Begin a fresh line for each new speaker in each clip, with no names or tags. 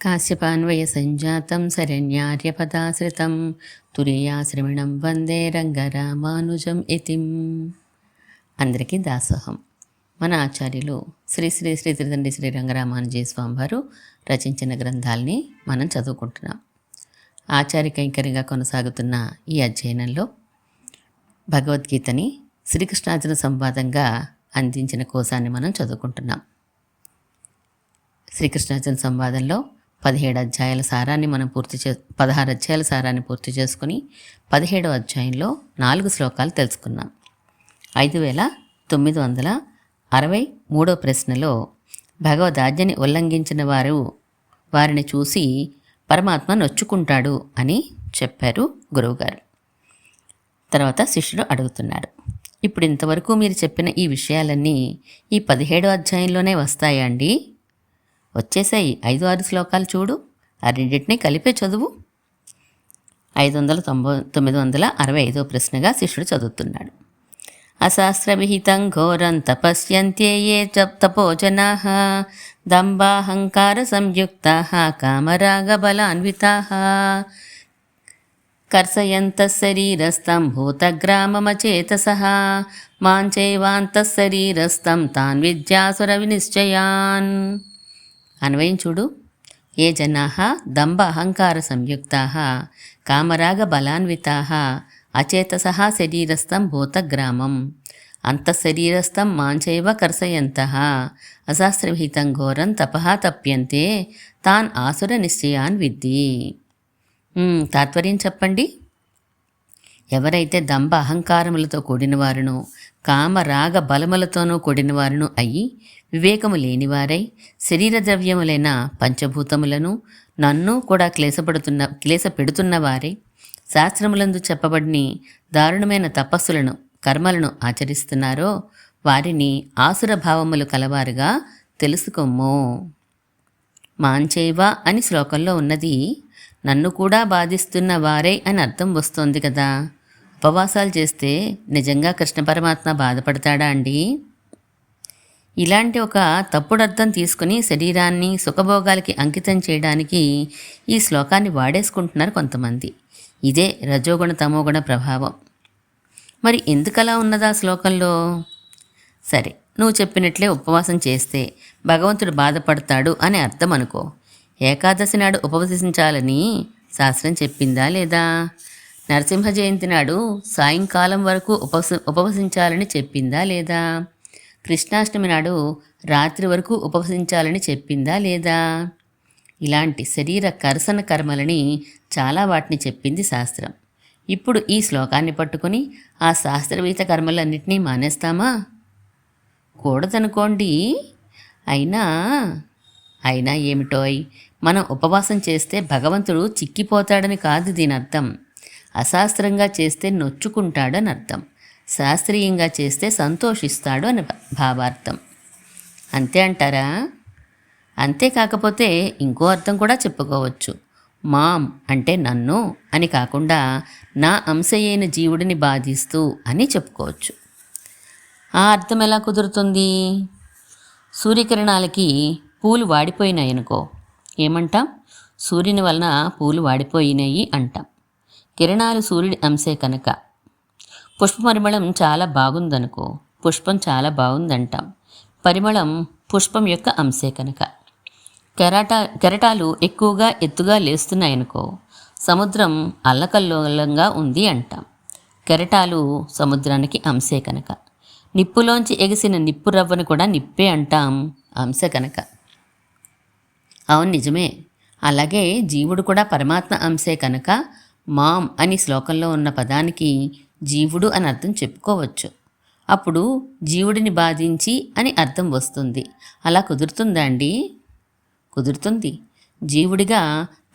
కాశ్యపాన్వయ సంజాతం శరణ్యార్యపదాశ్రితం తురీయాశ్రమిణం వందే రంగరామానుజం యతిం. అందరికీ దాసోహం. మన ఆచార్యులు శ్రీ శ్రీ శ్రీ త్రిదండి శ్రీ రంగరామానుజీ స్వామి వారు రచించిన గ్రంథాలని మనం చదువుకుంటున్నాం. ఆచార్య కైంకర్యంగా కొనసాగుతున్న ఈ అధ్యయనంలో భగవద్గీతని శ్రీకృష్ణార్జున సంవాదంగా అందించిన కోశాన్ని మనం చదువుకుంటున్నాం. శ్రీకృష్ణార్జున సంవాదంలో 17 అధ్యాయాల సారాన్ని మనం 16 అధ్యాయాల సారాన్ని పూర్తి చేసుకుని 17వ అధ్యాయంలో 4 శ్లోకాలు తెలుసుకున్నాం. 5963వ ప్రశ్నలో భగవదాజ్ఞని ఉల్లంఘించిన వారిని చూసి పరమాత్మ నొచ్చుకుంటాడు అని చెప్పారు గురువుగారు. తర్వాత శిష్యుడు అడుగుతున్నాడు, ఇప్పుడు ఇంతవరకు మీరు చెప్పిన ఈ విషయాలన్నీ ఈ 17వ అధ్యాయంలోనే వస్తాయా అండి? వచ్చేసాయి. 5-6 శ్లోకాలు చూడు, ఆ రెండింటినీ కలిపే చదువు. 965వ ప్రశ్నగా శిష్యుడు చదువుతున్నాడు. అశాస్త్రవిహితం ఘోరం తపస్యంతే ఏ తపోజనాః దంభాహంకార సంయుక్తాః కామరాగబలాన్వితాః కర్షయంతః శరీరస్థం భూతగ్రామమచేతసః మాంచైవాంతః శరీరస్థం తాన్ విద్యాసుర వినిశ్చయాన్. అన్వయం చూడు. ఏ జనాః దంభ అహంకార సంయుక్తాః కామరాగ బలాన్వితాః అచేతసః శరీరస్థం భూతగ్రామం అంతఃశరీరస్థం మాంచైవ కర్షయంతః అశాస్త్రవిహితం ఘోరం తపః తప్యంతే తాన్ ఆసుర నిశ్చయాన్ విద్ధి. తాత్పర్యం చెప్పండి. ఎవరైతే దంభ అహంకారములతో కూడినవారును కామరాగ బలములతోనూ కూడినవారును అయ్యి వివేకము లేనివారై శరీర ద్రవ్యములైన పంచభూతములను నన్ను కూడా క్లేశపెడుతున్న వారై శాస్త్రములందు చెప్పబడిని దారుణమైన తపస్సులను కర్మలను ఆచరిస్తున్నారో వారిని ఆసుర భావములు కలవారుగా తెలుసుకోము. మాంచైవ అని శ్లోకంలో ఉన్నది నన్ను కూడా బాధిస్తున్న వారే అని అర్థం వస్తోంది కదా. ఉపవాసాలు చేస్తే నిజంగా కృష్ణ పరమాత్మ బాధపడతాడా అండి? ఇలాంటి ఒక తప్పుడు అర్థం తీసుకుని శరీరాన్ని సుఖభోగాలకి అంకితం చేయడానికి ఈ శ్లోకాన్ని వాడేసుకుంటున్నారు కొంతమంది. ఇదే రజోగుణ తమోగుణ ప్రభావం. మరి ఎందుకలా ఉన్నదా శ్లోకంలో? సరే, నువ్వు చెప్పినట్లే ఉపవాసం చేస్తే భగవంతుడు బాధపడతాడు అని అర్థం అనుకో. ఏకాదశి నాడు ఉపవసించాలని శాస్త్రం చెప్పిందా లేదా? నరసింహ జయంతి నాడు సాయంకాలం వరకు ఉపవసించాలని చెప్పిందా లేదా? కృష్ణాష్టమి నాడు రాత్రి వరకు ఉపవసించాలని చెప్పిందా లేదా? ఇలాంటి శరీర కర్షణ కర్మలని చాలా వాటిని చెప్పింది శాస్త్రం. ఇప్పుడు ఈ శ్లోకాన్ని పట్టుకొని ఆ శాస్త్రవేత్త కర్మలన్నింటినీ మానేస్తామా? కూడదనుకోండి. అయినా ఏమిటోయ్, మనం ఉపవాసం చేస్తే భగవంతుడు చిక్కిపోతాడని కాదు దీని అర్థం. అశాస్త్రంగా చేస్తే నొచ్చుకుంటాడని అర్థం. శాస్త్రీయంగా చేస్తే సంతోషిస్తాడు అని భావార్థం. అంతే అంటారా? అంతేకాకపోతే ఇంకో అర్థం కూడా చెప్పుకోవచ్చు. మాం అంటే నన్ను అని కాకుండా నా అంశయైన జీవుడిని బాధిస్తూ అని చెప్పుకోవచ్చు. ఆ అర్థం ఎలా కుదురుతుంది? సూర్యకిరణాలకి పూలు వాడిపోయినాయనుకో, ఏమంటాం? సూర్యుని వలన పూలు వాడిపోయినాయి అంటాం. కిరణాలు సూర్యుడి అంశే కనుక. పుష్ప పరిమళం చాలా బాగుందనుకో, పుష్పం చాలా బాగుందంటాం. పరిమళం పుష్పం యొక్క అంశే కనుక. కెరటాలు ఎక్కువగా ఎత్తుగా లేస్తున్నాయనుకో, సముద్రం అల్లకల్లోలంగా ఉంది అంటాం. కెరటాలు సముద్రానికి అంశే కనుక. నిప్పులోంచి ఎగిసిన నిప్పు రవ్వను కూడా నిప్పే అంటాం, అంశ కనుక. అవును, నిజమే. అలాగే జీవుడు కూడా పరమాత్మ అంశే కనుక మాం అని శ్లోకంలో ఉన్న పదానికి జీవుడు అని అర్థం చెప్పుకోవచ్చు. అప్పుడు జీవుడిని బాధించి అని అర్థం వస్తుంది. అలా కుదురుతుందా అండి? కుదురుతుంది. జీవుడిగా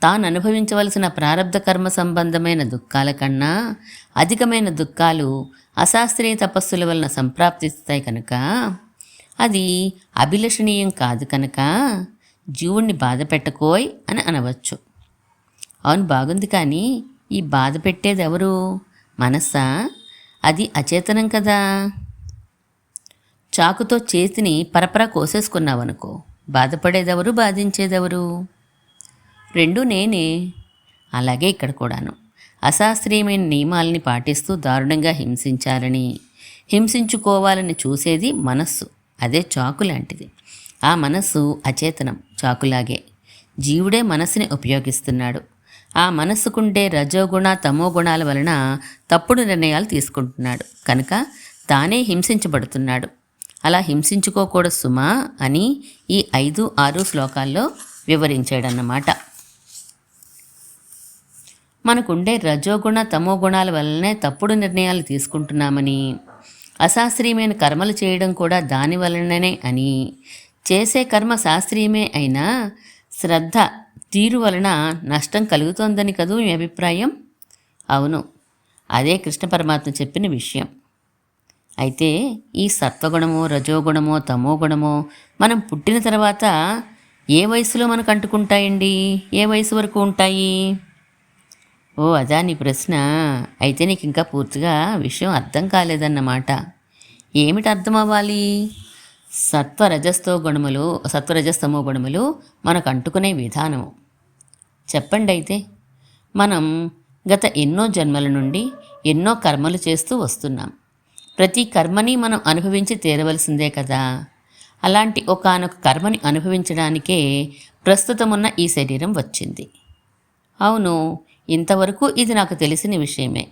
తాను అనుభవించవలసిన ప్రారబ్ధ కర్మ సంబంధమైన దుఃఖాల కన్నా అధికమైన దుఃఖాలు అశాస్త్రీయ తపస్సుల వలన సంప్రాప్తిస్తాయి కనుక అది అభిలషణీయం కాదు కనుక జీవుణ్ణి బాధ పెట్టకోయ్ అని అనవచ్చు. అవును, బాగుంది. కానీ ఈ బాధ పెట్టేది ఎవరు? మనస్సా? అది అచేతనం కదా. చాకుతో చేతిని పరపరా కోసేసుకున్నావనుకో, బాధపడేదెవరు, బాధించేదెవరు? రెండూ నేనే. అలాగే ఇక్కడ కూడాను అశాస్త్రీయమైన నియమాలని పాటిస్తూ దారుణంగా హింసించుకోవాలని చూసేది మనస్సు. అదే చాకు లాంటిది. ఆ మనస్సు అచేతనం, చాకులాగే. జీవుడే మనస్సుని ఉపయోగిస్తున్నాడు. ఆ మనస్సుకుండే రజోగుణ తమో గుణాల వలన తప్పుడు నిర్ణయాలు తీసుకుంటున్నాడు కనుక తానే హింసించబడుతున్నాడు. అలా హింసించుకోకూడదు సుమా అని ఈ 5, 6 శ్లోకాల్లో వివరించాడన్నమాట. మనకుండే రజోగుణ తమో గుణాల వల్లనే తప్పుడు నిర్ణయాలు తీసుకుంటున్నామని, అశాస్త్రీయమైన కర్మలు చేయడం కూడా దాని వలననే అని, చేసే కర్మ శాస్త్రీయమే అయినా శ్రద్ధ తీరు వలన నష్టం కలుగుతోందని కదూ మీ అభిప్రాయం? అవును, అదే కృష్ణ పరమాత్మ చెప్పిన విషయం. అయితే ఈ సత్వగుణమో రజోగుణమో తమో గుణమో మనం పుట్టిన తర్వాత ఏ వయసులో మనకు అంటుకుంటాయండి? ఏ వయసు వరకు ఉంటాయి? ఓ అదా నీ ప్రశ్న. అయితే నీకు ఇంకా పూర్తిగా విషయం అర్థం కాలేదన్నమాట. ఏమిటి అర్థం అవ్వాలి? సత్వరజస్తమో గుణములు మనకు అంటుకునే విధానము చెప్పండి. అయితే మనం గత ఎన్నో జన్మల నుండి ఎన్నో కర్మలు చేస్తూ వస్తున్నాం. ప్రతి కర్మని మనం అనుభవించి తీరవలసిందే కదా. అలాంటి ఒకానొక కర్మని అనుభవించడానికే ప్రస్తుతమున్న ఈ శరీరం వచ్చింది. అవును, ఇంతవరకు ఇది నాకు తెలిసిన విషయమే.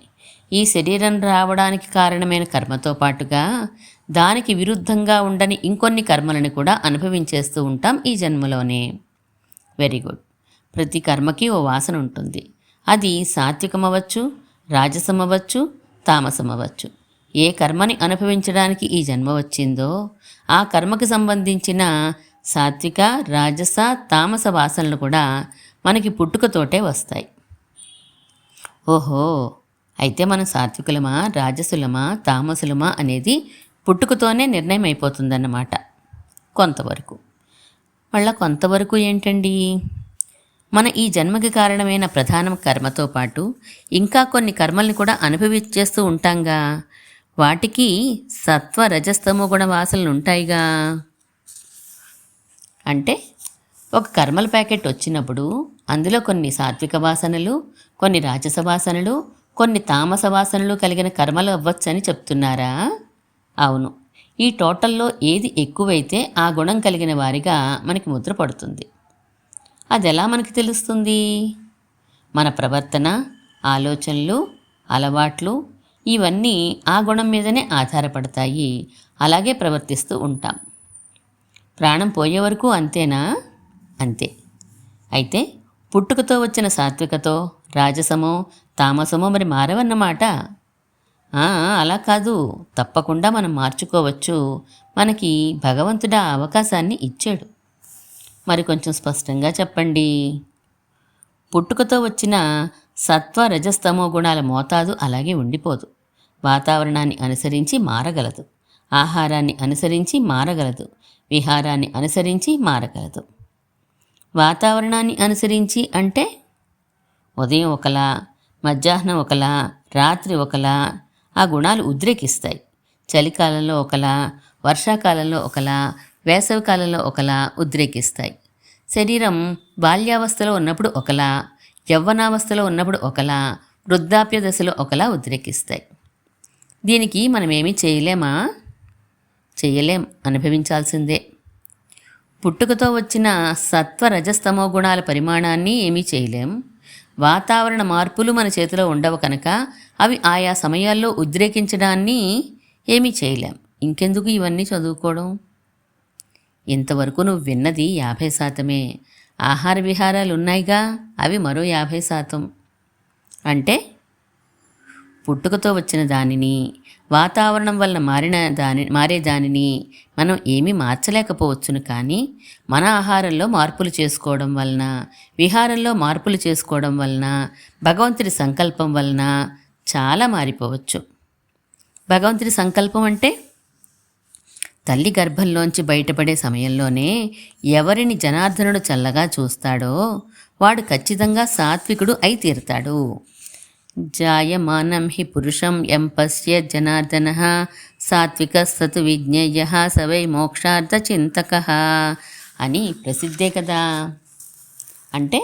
ఈ శరీరం రావడానికి కారణమైన కర్మతో పాటుగా దానికి విరుద్ధంగా ఉండని ఇంకొన్ని కర్మలను కూడా అనుభవించేస్తూ ఉంటాం ఈ జన్మలోనే. Very good. ప్రతి కర్మకి ఓ వాసన ఉంటుంది. అది సాత్వికమవ్వచ్చు, రాజసమవ్వచ్చు, తామసమవ్వచ్చు. ఏ కర్మని అనుభవించడానికి ఈ జన్మ వచ్చిందో ఆ కర్మకి సంబంధించిన సాత్విక, రాజస, తామస వాసనలు కూడా మనకి పుట్టుకతోటే వస్తాయి. ఓహో, అయితే మనం సాత్వికులమా, రాజసులమా, తామసులమా అనేది పుట్టుకతోనే నిర్ణయం అయిపోతుందన్నమాట. కొంతవరకు. మళ్ళా కొంతవరకు ఏంటండి? మన ఈ జన్మకి కారణమైన ప్రధాన కర్మతో పాటు ఇంకా కొన్ని కర్మల్ని కూడా అనుభవించేస్తూ ఉంటాంగా. వాటికి సత్వ రజస్తమో గుణ వాసనలు ఉంటాయిగా. అంటే ఒక కర్మల ప్యాకెట్ వచ్చినప్పుడు అందులో కొన్ని సాత్విక వాసనలు, కొన్ని రాజస వాసనలు, కొన్ని తామస వాసనలు కలిగిన కర్మలు అవ్వచ్చని చెప్తున్నారా? అవును. ఈ టోటల్లో ఏది ఎక్కువైతే ఆ గుణం కలిగిన వారిగా మనకి ముద్ర పడుతుంది. అది ఎలా మనకి తెలుస్తుంది? మన ప్రవర్తన, ఆలోచనలు, అలవాట్లు ఇవన్నీ ఆ గుణం మీదనే ఆధారపడతాయి. అలాగే ప్రవర్తిస్తూ ఉంటాం. ప్రాణం పోయే వరకు అంతేనా? అంతే. అయితే పుట్టుకతో వచ్చిన సాత్వికతో రాజసమో తామసమో మరి మారవన్నమాట. అలా కాదు, తప్పకుండా మనం మార్చుకోవచ్చు. మనకి భగవంతుడు ఆ అవకాశాన్ని ఇచ్చాడు. మరి కొంచెం స్పష్టంగా చెప్పండి. పుట్టుకతో వచ్చిన సత్వ రజస్తమో గుణాల మోతాదు అలాగే ఉండిపోదు. వాతావరణాన్ని అనుసరించి మారగలదు, ఆహారాన్ని అనుసరించి మారగలదు, విహారాన్ని అనుసరించి మారగలదు. వాతావరణాన్ని అనుసరించి అంటే ఉదయం ఒకలా, మధ్యాహ్నం ఒకలా, రాత్రి ఒకలా ఆ గుణాలు ఉద్రేకిస్తాయి. చలికాలంలో ఒకలా, వర్షాకాలంలో ఒకలా, వేసవికాలంలో ఒకలా ఉద్రేకిస్తాయి. శరీరం బాల్యావస్థలో ఉన్నప్పుడు ఒకలా, యవ్వనావస్థలో ఉన్నప్పుడు ఒకలా, వృద్ధాప్య దశలో ఒకలా ఉద్రేకిస్తాయి. దీనికి మనమేమీ చేయలేమా? చేయలేం, అనుభవించాల్సిందే. పుట్టుకతో వచ్చిన సత్వ రజస్తమో గుణాల పరిమాణాన్ని ఏమీ చేయలేం. వాతావరణ మార్పులు మన చేతిలో ఉండవు కనుక అవి ఆయా సమయాల్లో ఉద్రేకించడాన్ని ఏమీ చేయలేం. ఇంకెందుకు ఇవన్నీ చదువుకోవడం? ఇంతవరకు నువ్వు విన్నది 50%. ఆహార విహారాలు ఉన్నాయిగా, అవి మరో 50%. అంటే పుట్టుకతో వచ్చిన దానిని, వాతావరణం వలన మారే దానిని మనం ఏమీ మార్చలేకపోవచ్చును. కానీ మన ఆహారంలో మార్పులు చేసుకోవడం వలన, విహారంలో మార్పులు చేసుకోవడం వలన, భగవంతుడి సంకల్పం వలన చాలా మారిపోవచ్చు. భగవంతుడి సంకల్పం అంటే తల్లి గర్భంలోంచి బయటపడే సమయంలోనే ఎవరిని జనార్దనుడు చల్లగా చూస్తాడో వాడు ఖచ్చితంగా సాత్వికుడు అయి తీరుతాడు. జాయమానం హి పురుషం యం పశ్య జనార్దనః సాత్విక సతు విజ్ఞేయ సవై మోక్షార్థ చింతక అని ప్రసిద్ధే కదా. అంటే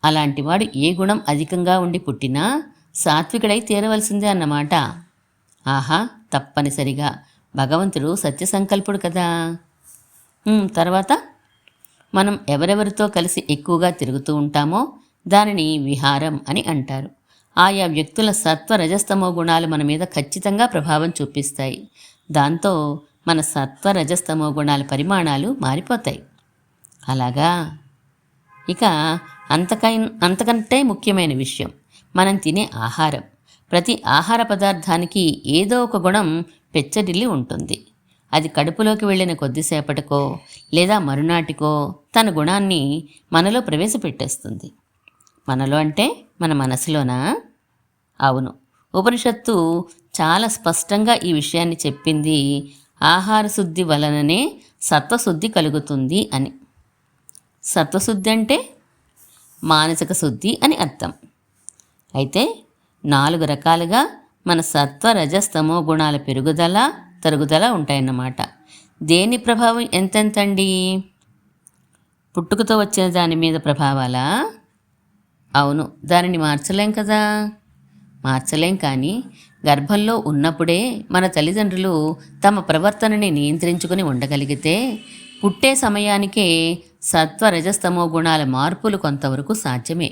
అలాంటివాడు ఏ గుణం అధికంగా ఉండి పుట్టినా సాత్వికుడై తీరవలసిందే అన్నమాట. ఆహా, తప్పనిసరిగా భగవంతుడు సత్యసంకల్పుడు కదా. తర్వాత మనం ఎవరెవరితో కలిసి ఎక్కువగా తిరుగుతూ ఉంటామో దానిని విహారం అని అంటారు. ఆయా వ్యక్తుల సత్వ రజస్తమో గుణాలు మన మీద ఖచ్చితంగా ప్రభావం చూపిస్తాయి. దాంతో మన సత్వ రజస్తమో గుణాల పరిమాణాలు మారిపోతాయి. అలాగా. ఇక అంతకంటే ముఖ్యమైన విషయం మనం తినే ఆహారం. ప్రతి ఆహార పదార్థానికి ఏదో ఒక గుణం పెచ్చడిల్లి ఉంటుంది. అది కడుపులోకి వెళ్ళిన కొద్దిసేపటికో లేదా మరునాటికో తన గుణాన్ని మనలో ప్రవేశపెట్టేస్తుంది. మనలో అంటే మన మనసులోనా? అవును, ఉపనిషత్తు చాలా స్పష్టంగా ఈ విషయాన్ని చెప్పింది. ఆహార శుద్ధి వలననే సత్వశుద్ధి కలుగుతుంది అని. సత్వశుద్ధి అంటే మానసిక శుద్ధి అని అర్థం. అయితే 4 రకాలుగా మన సత్వ రజస్తమో గుణాల పెరుగుదల తరుగుదల ఉంటాయన్నమాట. దేని ప్రభావం ఎంతెంతండి? పుట్టుకతో వచ్చిన దాని మీద ప్రభావాలా? అవును, దానిని మార్చలేం కదా. మార్చలేం, కానీ గర్భంలో ఉన్నప్పుడే మన తల్లిదండ్రులు తమ ప్రవర్తనని నియంత్రించుకుని ఉండగలిగితే పుట్టే సమయానికే సత్వ రజస్తమో గుణాల మార్పులు కొంతవరకు సాధ్యమే.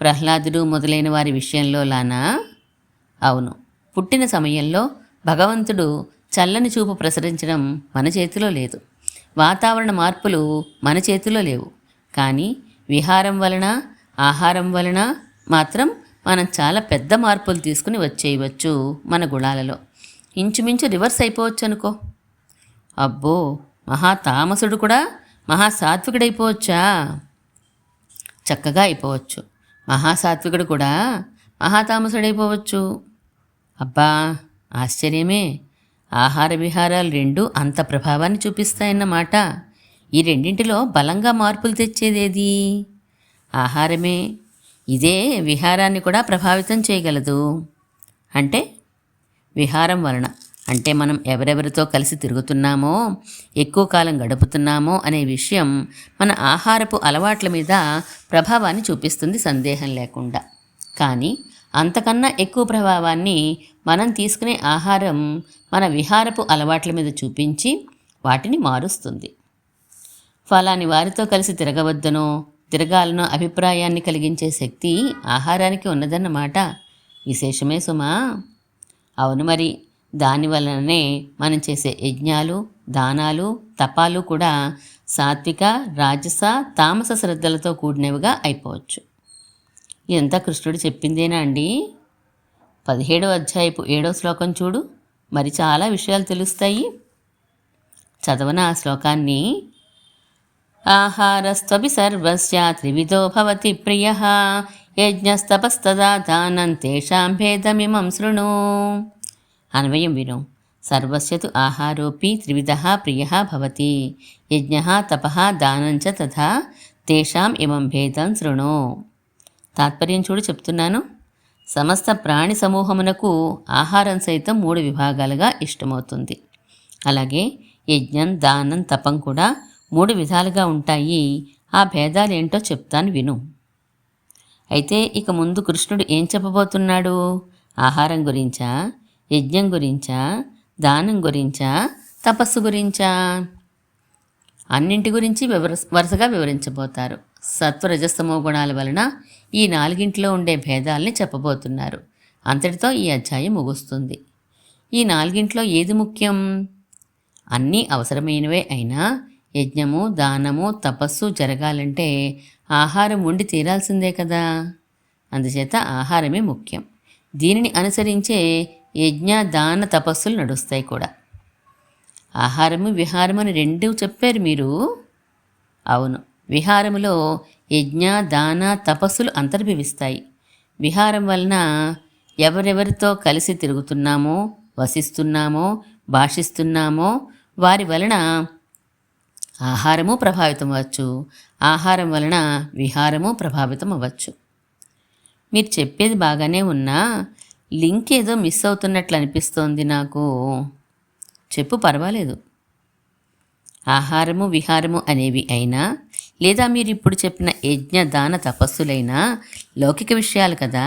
ప్రహ్లాదుడు మొదలైన వారి విషయంలో లానా? అవును, పుట్టిన సమయంలో భగవంతుడు చల్లని చూపు ప్రసరించడం మన చేతిలో లేదు. వాతావరణ మార్పులు మన చేతిలో లేవు. కానీ విహారం వలన, ఆహారం వలన మాత్రం మనం చాలా పెద్ద మార్పులు తీసుకుని వచ్చేయవచ్చు. మన గుణాలలో ఇంచుమించు రివర్స్ అయిపోవచ్చు అనుకో. అబ్బో, మహాతామసుడు కూడా మహాసాత్వికుడైపోవచ్చా? చక్కగా అయిపోవచ్చు. మహాసాత్వికుడు కూడా మహాతామసుడైపోవచ్చు. అబ్బా, ఆశ్చర్యమే. ఆహార విహారాలు రెండు అంత ప్రభావాన్ని చూపిస్తాయన్నమాట. ఈ రెండింటిలో బలంగా మార్పులు తెచ్చేదేది? ఆహారమే. ఇదే విహారాన్ని కూడా ప్రభావితం చేయగలదు. అంటే విహారం వలన అంటే మనం ఎవరెవరితో కలిసి తిరుగుతున్నామో, ఎక్కువ కాలం గడుపుతున్నామో అనే విషయం మన ఆహారపు అలవాట్ల మీద ప్రభావాన్ని చూపిస్తుంది, సందేహం లేకుండా. కానీ అంతకన్నా ఎక్కువ ప్రభావాన్ని మనం తీసుకునే ఆహారం మన విహారపు అలవాట్ల మీద చూపించి వాటిని మారుస్తుంది. ఫలాని వారితో కలిసి తిరగవద్దనో తిరగాలనో అభిప్రాయాన్ని కలిగించే శక్తి ఆహారానికి ఉన్నదన్నమాట. విశేషమే సుమా. అవును మరి. దానివలననే మనం చేసే యజ్ఞాలు, దానాలు, తపాలు కూడా సాత్విక, రాజస, తామస శ్రద్ధలతో కూడినవిగా అయిపోవచ్చు. ఇదంతా కృష్ణుడు చెప్పిందేనా అండి? 17వ అధ్యాయపు 7వ శ్లోకం చూడు, మరి చాలా విషయాలు తెలుస్తాయి. చదవన ఆ శ్లోకాన్ని. ఆహారస్త్వపి సర్వస్య త్రివిధో భవతి ప్రియః యజ్ఞస్తపస్తదా దానం తేషాం భేదమిమం శృణు. అన్వయం విను. సర్వస్య తు ఆహారోపి త్రివిధః ప్రియః భవతి యజ్ఞః తపః దానంచ తథా తేషాం ఇమం భేదం శృణు. తాత్పర్యం చూడు, చెప్తున్నాను. సమస్త ప్రాణి సమూహమునకు ఆహారం సైతం 3 విభాగాలుగా ఇష్టమవుతుంది. అలాగే యజ్ఞం, దానం, తపం కూడా 3 విధాలుగా ఉంటాయి. ఆ భేదాలేంటో చెప్తాను విను. అయితే ఇక ముందు కృష్ణుడు ఏం చెప్పబోతున్నాడు? ఆహారం గురించా, యజ్ఞం గురించా, దానం గురించా, తపస్సు గురించా? అన్నింటి గురించి వరుసగా వివరించబోతారు. సత్వరజస్తమో గుణాల వలన ఈ 4 ఉండే భేదాల్ని చెప్పబోతున్నారు. అంతటితో ఈ అధ్యాయం ముగుస్తుంది. ఈ 4 ఏది ముఖ్యం? అన్నీ అవసరమైనవే అయినా యజ్ఞము, దానము, తపస్సు జరగాలంటే ఆహారం ఉండి తీరాల్సిందే కదా. అందుచేత ఆహారమే ముఖ్యం. దీనిని అనుసరించే యజ్ఞ, దాన, తపస్సులు నడుస్తాయి కూడా. ఆహారము, విహారము అని 2 చెప్పారు మీరు. అవును, విహారములో యజ్ఞ, దాన, తపస్సులు అంతర్భవిస్తాయి. విహారం వలన ఎవరెవరితో కలిసి తిరుగుతున్నామో, వసిస్తున్నామో, భాషిస్తున్నామో వారి వలన ఆహారము ప్రభావితం అవ్వచ్చు. ఆహారం వలన విహారము ప్రభావితం అవ్వచ్చు. మీరు చెప్పేది బాగానే ఉన్నా లింక్ ఏదో మిస్ అవుతున్నట్లు అనిపిస్తోంది నాకు. చెప్పు, పర్వాలేదు. ఆహారము, విహారము అనేవి అయినా లేదా మీరు ఇప్పుడు చెప్పిన యజ్ఞ దాన తపస్సులైనా లౌకిక విషయాలు కదా,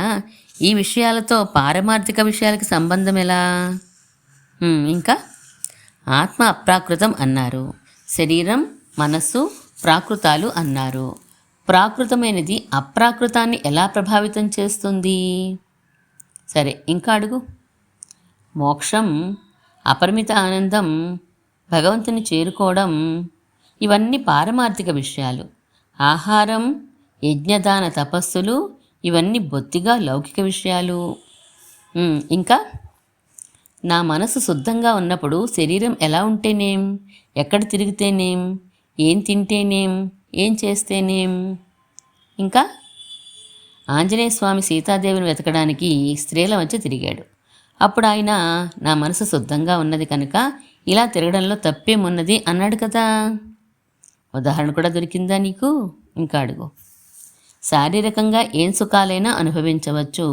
ఈ విషయాలతో పారమార్థిక విషయాలకి సంబంధం ఎలా? ఇంకా ఆత్మ అప్రాకృతం అన్నారు, శరీరం మనస్సు ప్రాకృతాలు అన్నారు. ప్రాకృతమైనది అప్రాకృతాన్ని ఎలా ప్రభావితం చేస్తుంది? సరే, ఇంకా అడుగు. మోక్షం, అపరిమిత ఆనందం, భగవంతుని చేరుకోవడం, ఇవన్నీ పారమార్థిక విషయాలు. ఆహారం, యజ్ఞదాన తపస్సులు, ఇవన్నీ బొత్తిగా లౌకిక విషయాలు. ఇంకా నా మనసు శుద్ధంగా ఉన్నప్పుడు శరీరం ఎలా ఉంటేనేం, ఎక్కడ తిరిగితేనేం, ఏం తింటేనేం, ఏం చేస్తేనేం. ఇంకా ఆంజనేయ స్వామి సీతాదేవిని వెతకడానికి స్త్రీల మధ్య తిరిగాడు. అప్పుడు ఆయన నా మనసు శుద్ధంగా ఉన్నది కనుక ఇలా తిరగడంలో తప్పేమున్నది అన్నాడు కదా. ఉదాహరణ కూడా దొరికిందా నీకు? ఇంకా అడుగు. శారీరకంగా ఏం సుఖాలైనా అనుభవించవచ్చు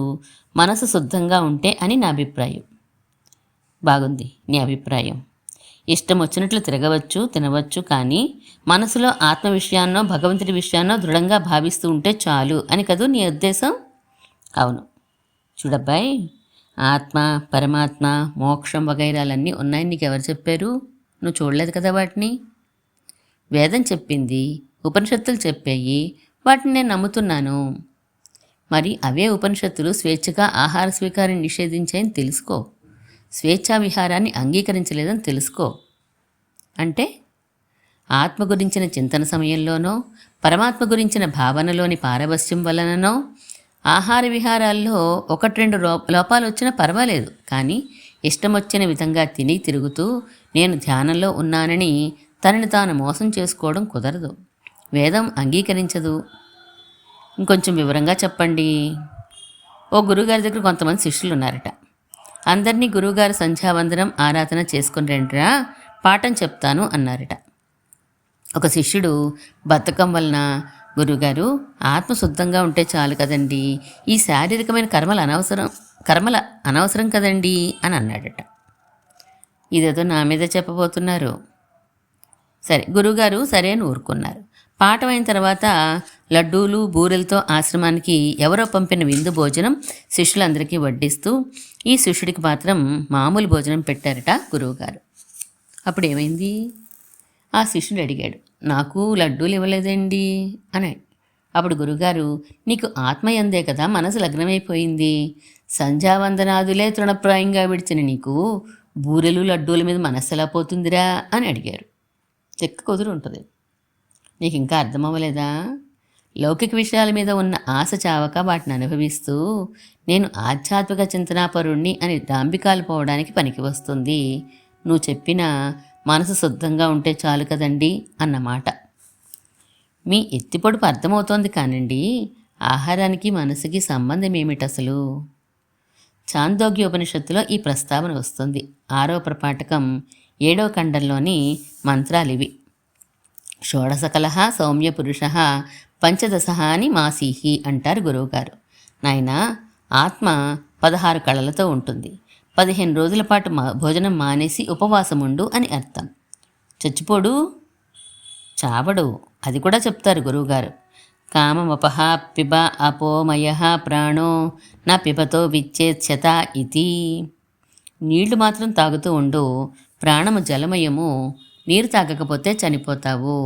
మనసు శుద్ధంగా ఉంటే అని నా అభిప్రాయం. బాగుంది నీ అభిప్రాయం. ఇష్టం వచ్చినట్లు తిరగవచ్చు, తినవచ్చు, కానీ మనసులో ఆత్మ విషయాన్నో భగవంతుడి విషయాన్నో దృఢంగా భావిస్తూ ఉంటే చాలు అని కదూ నీ ఉద్దేశం? అవును. చూడబ్బాయి, ఆత్మ, పరమాత్మ, మోక్షం వగైరాలన్నీ ఉన్నాయని నీకు ఎవరు చెప్పారు? నువ్వు చూడలేదు కదా వాటిని. వేదం చెప్పింది, ఉపనిషత్తులు చెప్పాయి, వాటిని నేను నమ్ముతున్నాను. మరి అవే ఉపనిషత్తులు స్వేచ్ఛగా ఆహార స్వీకారం నిషేధించాయని తెలుసుకో, స్వేచ్ఛా విహారాన్ని అంగీకరించలేదని తెలుసుకో. అంటే ఆత్మ గురించిన చింతన సమయంలోనో పరమాత్మ గురించిన భావనలోని పారవస్యం వలననో ఆహార విహారాల్లో 1-2 లోపాలు వచ్చినా పర్వాలేదు, కానీ ఇష్టం వచ్చిన విధంగా తిని తిరుగుతూ నేను ధ్యానంలో ఉన్నానని తనని తాను మోసం చేసుకోవడం కుదరదు, వేదం అంగీకరించదు. ఇంకొంచెం వివరంగా చెప్పండి. ఓ గురువుగారి దగ్గర కొంతమంది శిష్యులు ఉన్నారట. అందరినీ గురువుగారు సంధ్యావందనం ఆరాధన చేసుకుని రండిరా, పాఠం చెప్తాను అన్నారట. ఒక శిష్యుడు బద్ధకం వలన, గురువుగారు ఆత్మ శుద్ధంగా ఉంటే చాలు కదండి, ఈ శారీరకమైన కర్మల అనవసరం కదండి అని అన్నాడట. ఇదేదో నా మీద చెప్పబోతున్నారు. సరే, గురువుగారు సరే అని ఊరుకున్నారు. పాఠం అయిన తర్వాత లడ్డూలు బూరెలతో ఆశ్రమానికి ఎవరో పంపిన విందు భోజనం శిష్యులందరికీ వడ్డిస్తూ ఈ శిష్యుడికి మాత్రం మామూలు భోజనం పెట్టారట గురువుగారు. అప్పుడు ఏమైంది? ఆ శిష్యుడు అడిగాడు, నాకు లడ్డూలు ఇవ్వలేదండి అని. అప్పుడు గురువుగారు, నీకు ఆత్మయందే కదా మనసు లగ్నమైపోయింది, సంధ్యావందనాదులే తృణప్రాయంగా విడిచిన నీకు బూరెలు లడ్డూల మీద మనస్సు ఎలా పోతుందిరా అని అడిగారు. చెక్క కుదురు ఉంటుంది. నీకు ఇంకా అర్థమవ్వలేదా? లౌకిక విషయాల మీద ఉన్న ఆశ చావక వాటిని అనుభవిస్తూ నేను ఆధ్యాత్మిక చింతనాపరుణ్ణి అని డాంబికాలు పోవడానికి పనికి వస్తుంది నువ్వు చెప్పిన మనసు శుద్ధంగా ఉంటే చాలు కదండి అన్నమాట. మీ ఎత్తిపొడుపు అర్థమవుతోంది కానండి, ఆహారానికి మనసుకి సంబంధం ఏమిటి అసలు? చాందోగ్య ఉపనిషత్తులో ఈ ప్రస్తావన వస్తుంది. 6వ ప్రపాఠకం 7వ ఖండంలోని మంత్రాలివి. షోడశకలహ సౌమ్య పురుష పంచదశ అని మాసీహి అంటారు గురువుగారు. నాయనా, ఆత్మ 16 కళలతో ఉంటుంది. 15 రోజుల పాటు భోజనం మానేసి ఉపవాసముండు అని అర్థం. చచ్చిపోడు, చావడు, అది కూడా చెప్తారు గురువుగారు. కామమపహ పిబ అపోమయ ప్రాణో నా పిబతో విచ్చేత్స్యత ఇది. నీళ్లు మాత్రం తాగుతూ ఉండు, ప్రాణము జలమయము, నీరు తాగకపోతే చనిపోతావు.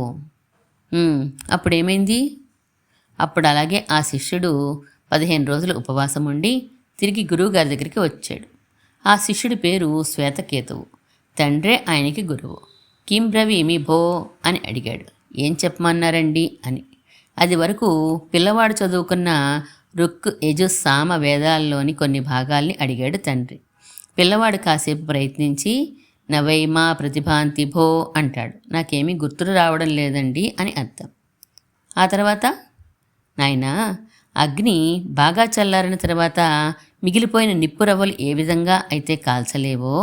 అప్పుడేమైంది? అప్పుడు అలాగే ఆ శిష్యుడు 15 రోజులు ఉపవాసం ఉండి తిరిగి గురువుగారి దగ్గరికి వచ్చాడు. ఆ శిష్యుడి పేరు శ్వేతకేతువు. తండ్రే ఆయనకి గురువు. కిం బ్రవీమి భో అని అడిగాడు. ఏం చెప్పమన్నారండి అని. అది వరకు పిల్లవాడు చదువుకున్న రుక్ యజు సామ వేదాల్లోని కొన్ని భాగాల్ని అడిగాడు తండ్రి. పిల్లవాడు కాసేపు ప్రయత్నించి నవైమా ప్రతిభాంతి భో అంటాడు. నాకేమీ గుర్తులు రావడం లేదండి అని అర్థం. ఆ తర్వాత, నాయనా, అగ్ని బాగా చల్లారిన తర్వాత మిగిలిపోయిన నిప్పు రవ్వలు ఏ విధంగా అయితే కాల్చలేవో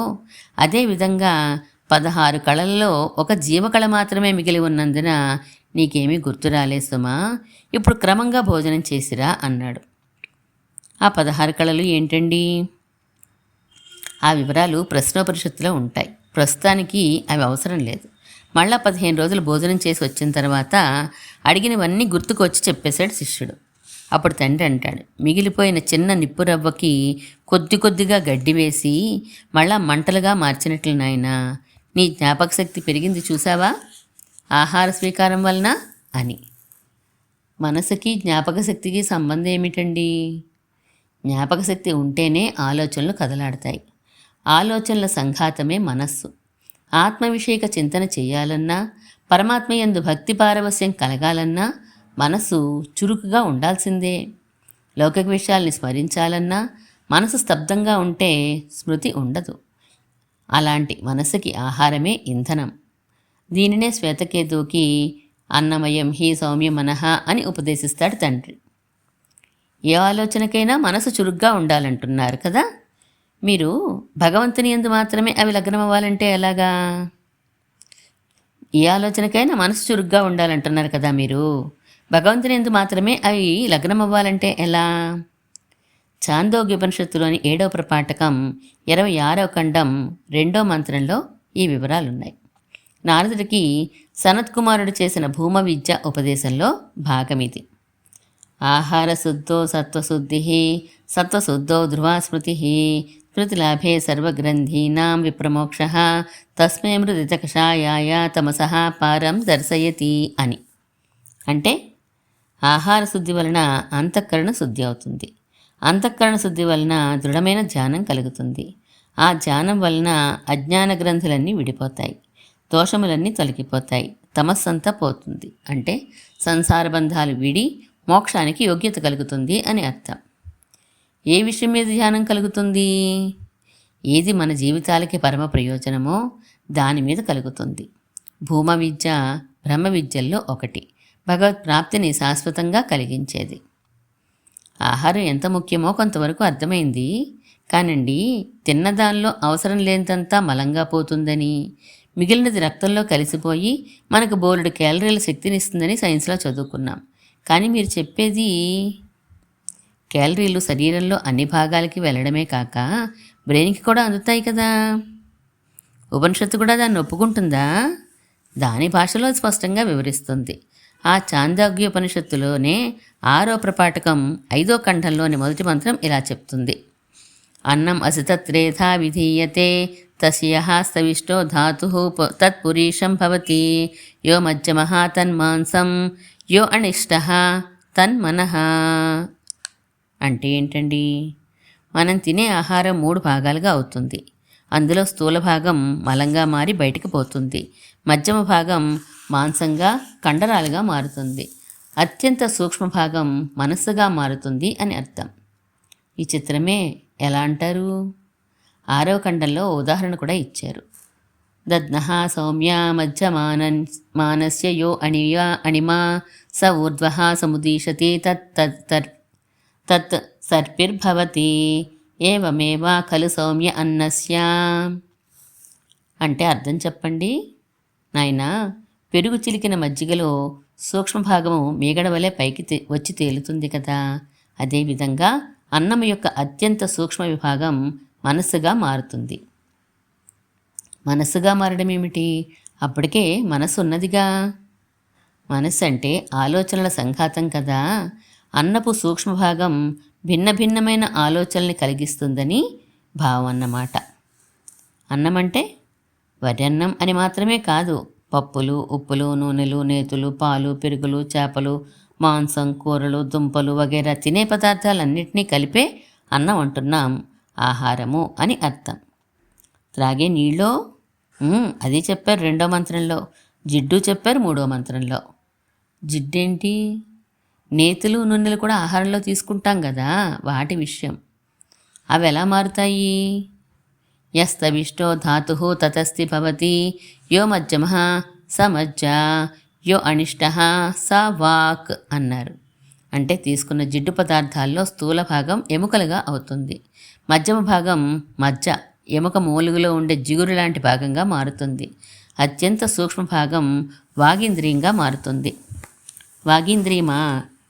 అదేవిధంగా 16 కళల్లో ఒక జీవకళ మాత్రమే మిగిలి ఉన్నందున నీకేమీ గుర్తు రాలే సుమా, ఇప్పుడు క్రమంగా భోజనం చేసిరా అన్నాడు. ఆ 16 కళలు ఏంటండి? ఆ వివరాలు ప్రశ్నోపనిషత్తులో ఉంటాయి. ప్రస్తుతానికి అవి అవసరం లేదు. మళ్ళా 15 రోజులు భోజనం చేసి వచ్చిన తర్వాత అడిగినవన్నీ గుర్తుకొచ్చి చెప్పేశాడు శిష్యుడు. అప్పుడు తండ్రి అంటాడు, మిగిలిపోయిన చిన్న నిప్పు రవ్వకి కొద్ది కొద్దిగా గడ్డి వేసి మళ్ళా మంటలుగా మార్చినట్లు నాయనా, నీ జ్ఞాపక శక్తి పెరిగింది చూసావా ఆహార స్వీకారం వలన అని. మనసుకి జ్ఞాపక శక్తికి సంబంధం ఏమిటండి? జ్ఞాపక శక్తి ఉంటేనే ఆలోచనలు కదలాడతాయి. ఆలోచనల సంఘాతమే మనస్సు. ఆత్మ విషయక చింతన చేయాలన్నా, పరమాత్మ యందు భక్తి పారవస్యం కలగాలన్నా మనసు చురుకుగా ఉండాల్సిందే. లౌకిక విషయాల్ని స్మరించాలన్నా మనసు స్తబ్దంగా ఉంటే స్మృతి ఉండదు. అలాంటి మనసుకి ఆహారమే ఇంధనం. దీనినే శ్వేతకేతువుకి అన్నమయం హి సౌమ్య మనః అని ఉపదేశిస్తాడు తండ్రి. ఏ ఆలోచనకైనా మనసు చురుగ్గా ఉండాలంటున్నారు కదా. మీరు భగవంతుని యందు మాత్రమే అవి లగ్నం అవ్వాలంటే ఎలాగా? ఏ ఆలోచనకైనా మనసు చురుగ్గా ఉండాలంటున్నారు కదా మీరు. భగవంతుని యందు మాత్రమే అవి లగ్నం అవ్వాలంటే ఎలా? ఛాందోగ్యోపనిషత్తులోని 7వ ప్రపాఠకం 26వ ఖండం 2వ మంత్రంలో ఈ వివరాలున్నాయి. నారదుడికి సనత్కుమారుడు చేసిన భూమ విద్య ఉపదేశంలో భాగమిది. ఆహార శుద్ధో సత్వశుద్ధి, సత్వశుద్ధో ధ్రువాస్మృతి, స్మృతిలాభే సర్వగ్రంథీనాం విప్రమోక్ష, తస్మై మృదిత కషాయాయ తమసః పారం దర్శయతి అని. అంటే ఆహార శుద్ధి వలన అంతఃకరణ శుద్ధి అవుతుంది. అంతఃకరణ శుద్ధి వలన దృఢమైన ధ్యానం కలుగుతుంది. ఆ ధ్యానం వలన అజ్ఞాన గ్రంథులన్నీ విడిపోతాయి, దోషములన్నీ తొలగిపోతాయి, తమస్సంతా పోతుంది. అంటే సంసార బంధాలు విడి మోక్షానికి యోగ్యత కలుగుతుంది అని అర్థం. ఏ విషయం మీద ధ్యానం కలుగుతుంది? ఏది మన జీవితాలకి పరమ ప్రయోజనమో దాని మీద కలుగుతుంది. భూమ విద్య బ్రహ్మ విద్యల్లో ఒకటి, భగవత్ ప్రాప్తిని శాశ్వతంగా కలిగించేది. ఆహారం ఎంత ముఖ్యమో కొంతవరకు అర్థమైంది. కానండి, తిన్నదానిలో అవసరం లేనిదంతా మలంగా పోతుందని, మిగిలినది రక్తంలో కలిసిపోయి మనకు బోలెడు క్యాలరీల శక్తినిస్తుందని సైన్స్లో చదువుకున్నాం. కానీ మీరు చెప్పేది క్యాలరీలు శరీరంలో అన్ని భాగాలకి వెళ్ళడమే కాక బ్రెయిన్కి కూడా అందుతాయి కదా. ఉపనిషత్తు కూడా దాన్ని ఒప్పుకుంటుందా? దాని భాషలో స్పష్టంగా వివరిస్తుంది. ఆ చాందోగ్యోపనిషత్తులోనే 6వ ప్రపాఠకం 5వ ఖండంలోని మొదటి మంత్రం ఇలా చెప్తుంది. అన్నం అసితత్రేధా విధీయతే తస్యః స్తవిష్టో ధాతుః తత్పురీషం భవతి, యో మధ్యమః తన్మాంసం, యో అనిష్టః తన్మనః. అంటే ఏంటండి? మనం తినే ఆహారం 3 భాగాలుగా అవుతుంది. అందులో స్థూల భాగం మలంగా మారి బయటికి పోతుంది, మధ్యమ భాగం మాంసంగా కండరాలుగా మారుతుంది, అత్యంత సూక్ష్మ భాగం మనస్సుగా మారుతుంది అని అర్థం. ఈ చిత్రమే ఎలా అంటారు? 6వ ఖండంలో ఉదాహరణ కూడా ఇచ్చారు. దద్నః సౌమ్య మధ్యమానన్ మానస్య యో అణిమా స ఊర్ధ్వః సముదీశతి తత్ సర్పిర్భవతి, ఏవమేవ ఖలు సౌమ్య అన్నస్య. అంటే అర్థం చెప్పండి నాయనా. పెరుగు చిలికిన మజ్జిగలో సూక్ష్మభాగము మీగడ వలె పైకి వచ్చి తేలుతుంది కదా. అదేవిధంగా అన్నం యొక్క అత్యంత సూక్ష్మ విభాగం మనస్సుగా మారుతుంది. మనస్సుగా మారడం ఏమిటి? అప్పటికే మనసు ఉన్నదిగా. మనస్సు అంటే ఆలోచనల సంఘాతం కదా. అన్నపు సూక్ష్మభాగం భిన్న భిన్నమైన ఆలోచనల్ని కలిగిస్తుందని భావం అన్నమాట. అన్నం అంటే వరి అన్నం అని మాత్రమే కాదు, పప్పులు, ఉప్పులు, నూనెలు, నేతులు, పాలు, పెరుగులు, చేపలు, మాంసం, కూరలు, దుంపలు వగైరా తినే పదార్థాలన్నింటినీ కలిపే అన్నం అంటున్నాం. ఆహారము అని అర్థం. త్రాగే నీళ్ళు అది చెప్పారు 2వ మంత్రంలో, జిడ్డు చెప్పారు 3వ మంత్రంలో. జిడ్డేంటి? నేతులు, నూనెలు కూడా ఆహారంలో తీసుకుంటాం కదా, వాటి విషయం. అవి ఎలా మారుతాయి? యస్తవిష్టో ధాతుః తతస్తి భవతి, యో మధ్యమః స మజ్జ, యో అనిష్టః స వాక్ అన్నారు. అంటే తీసుకున్న జిడ్డు పదార్థాల్లో స్థూల భాగం ఎముకలుగా అవుతుంది, మధ్యమ భాగం మజ్జ ఎముక మూలుగులో ఉండే జిగురు లాంటి భాగంగా మారుతుంది, అత్యంత సూక్ష్మ భాగం వాగింద్రియంగా మారుతుంది. వాగింద్రియమా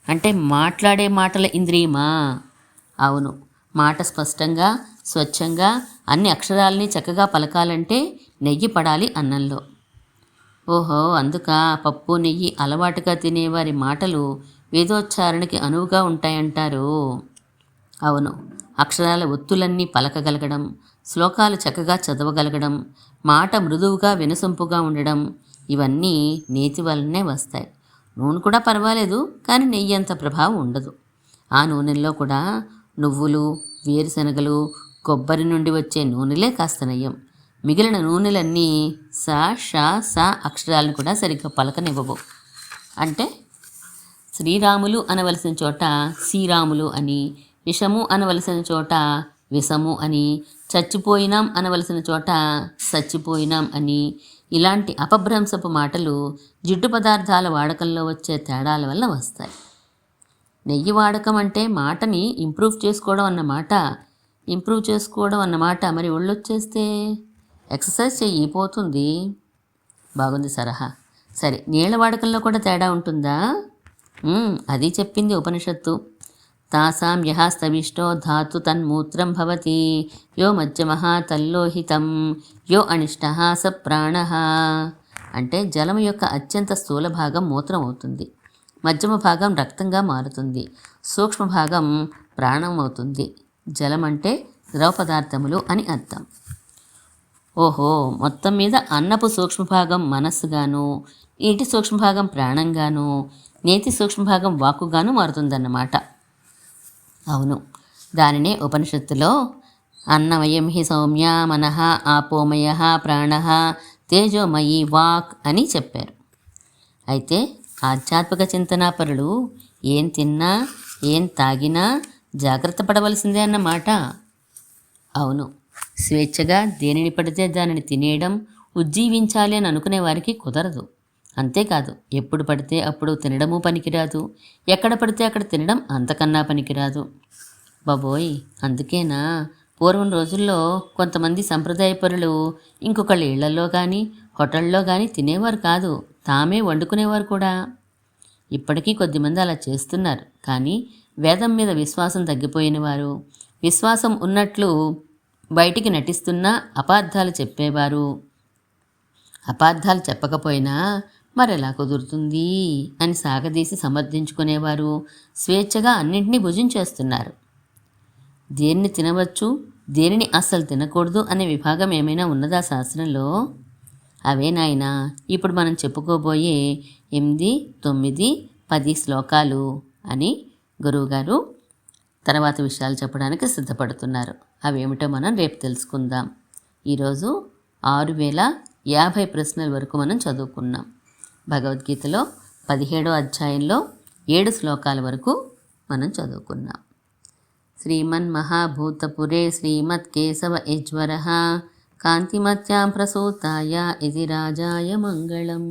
అంటే మాట్లాడే మాటల ఇంద్రియమా? అవును. మాట స్పష్టంగా స్వచ్ఛంగా అన్ని అక్షరాలని చక్కగా పలకాలంటే నెయ్యి పడాలి అన్నంలో. ఓహో, అందుక పప్పు నెయ్యి అలవాటుగా తినేవారి మాటలు వేదోచ్చారణకి అనువుగా ఉంటాయంటారు. అవును, అక్షరాల ఒత్తులన్నీ పలకగలగడం, శ్లోకాలు చక్కగా చదవగలగడం, మాట మృదువుగా వినసొంపుగా ఉండడం, ఇవన్నీ నేతి వల్లనే వస్తాయి. నూనె కూడా పర్వాలేదు, కానీ నెయ్యి అంత ప్రభావం ఉండదు. ఆ నూనెల్లో కూడా నువ్వులు, వేరుశనగలు, కొబ్బరి నుండి వచ్చే నూనెలే కాస్త నయం. మిగిలిన నూనెలన్నీ స, ష, స అక్షరాలను కూడా సరిగ్గా పలకనివ్వవు. అంటే శ్రీరాములు అనవలసిన చోట శ్రీరాములు అని, విషము అనవలసిన చోట విషము అని, చచ్చిపోయినాం అనవలసిన చోట చచ్చిపోయినాం అని, ఇలాంటి అపభ్రంశపు మాటలు జిడ్డు పదార్థాల వాడకంలో వచ్చే తేడాల వల్ల వస్తాయి. నెయ్యి వాడకం అంటే మాటని ఇంప్రూవ్ చేసుకోవడం అన్నమాట. మరి ఒళ్ళొచ్చేస్తే ఎక్సర్సైజ్ చెయ్యి, పోతుంది. బాగుంది సలహా. సరే, నీళ్ల వాడకంలో కూడా తేడా ఉంటుందా? అది చెప్పింది ఉపనిషత్తు. తాసాం యః స్తవిష్టో ధాతు తన్మూత్రం భవతి, యో మధ్యమః తల్లోహితం, యో అనిష్టః స ప్రాణః. అంటే జలము యొక్క అత్యంత స్థూల భాగం మూత్రం అవుతుంది, మధ్యమ భాగం రక్తంగా మారుతుంది, సూక్ష్మ భాగం ప్రాణం అవుతుంది. జలం అంటే ద్రవ పదార్థములు అని అర్థం. ఓహో, మొత్తం మీద అన్నపు సూక్ష్మభాగం మనస్సుగాను, నీటి సూక్ష్మభాగం ప్రాణంగాను, నేతి సూక్ష్మభాగం వాక్కుగాను మారుతుందన్నమాట. అవును, దానినే ఉపనిషత్తులో అన్నమయం హి సౌమ్య మనః ఆపోమయ ప్రాణ తేజోమయి వాక్ అని చెప్పారు. అయితే ఆధ్యాత్మిక చింతనాపరులు ఏం తిన్నా ఏం తాగినా జాగ్రత్త పడవలసిందే అన్నమాట. అవును, స్వేచ్ఛగా దేనిని పడితే దానిని తినేయడం, ఉజ్జీవించాలి అని అనుకునే వారికి కుదరదు. అంతేకాదు, ఎప్పుడు పడితే అప్పుడు తినడము పనికిరాదు, ఎక్కడ పడితే అక్కడ తినడం అంతకన్నా పనికిరాదు. బాబోయ్, అందుకేనా పూర్వం రోజుల్లో కొంతమంది సంప్రదాయపరులు ఇంకొకళ్ళ ఇళ్లలో కానీ హోటల్లో కానీ తినేవారు కాదు, తామే వండుకునేవారు కూడా. ఇప్పటికీ కొద్దిమంది అలా చేస్తున్నారు. కానీ వేదం మీద విశ్వాసం తగ్గిపోయిన వారు, విశ్వాసం ఉన్నట్లు బయటికి నటిస్తున్నా అపార్థాలు చెప్పేవారు, అపార్థాలు చెప్పకపోయినా మరెలా కుదురుతుంది అని సాగదీసి సమర్థించుకునేవారు స్వేచ్ఛగా అన్నింటినీ భుజించేస్తున్నారు. దేన్ని తినవచ్చు, దేనిని అస్సలు తినకూడదు అనే విభాగం ఏమైనా ఉన్నదా శాస్త్రంలో? అవే నాయనా ఇప్పుడు మనం చెప్పుకోబోయే 8, 9, 10 శ్లోకాలు అని గురువుగారు తర్వాత విషయాలు చెప్పడానికి సిద్ధపడుతున్నారు. అవేమిటో మనం రేపు తెలుసుకుందాం. ఈరోజు 6050 ప్రశ్నల వరకు మనం చదువుకున్నాం. భగవద్గీతలో 17వ అధ్యాయంలో 7 శ్లోకాల వరకు మనం చదువుకున్నాం. శ్రీమన్మహాభూతపురే శ్రీమత్కేశవ యజ్వరః కాంతిమత్యాం ప్రసూతాయ ఇది రాజాయ మంగళం.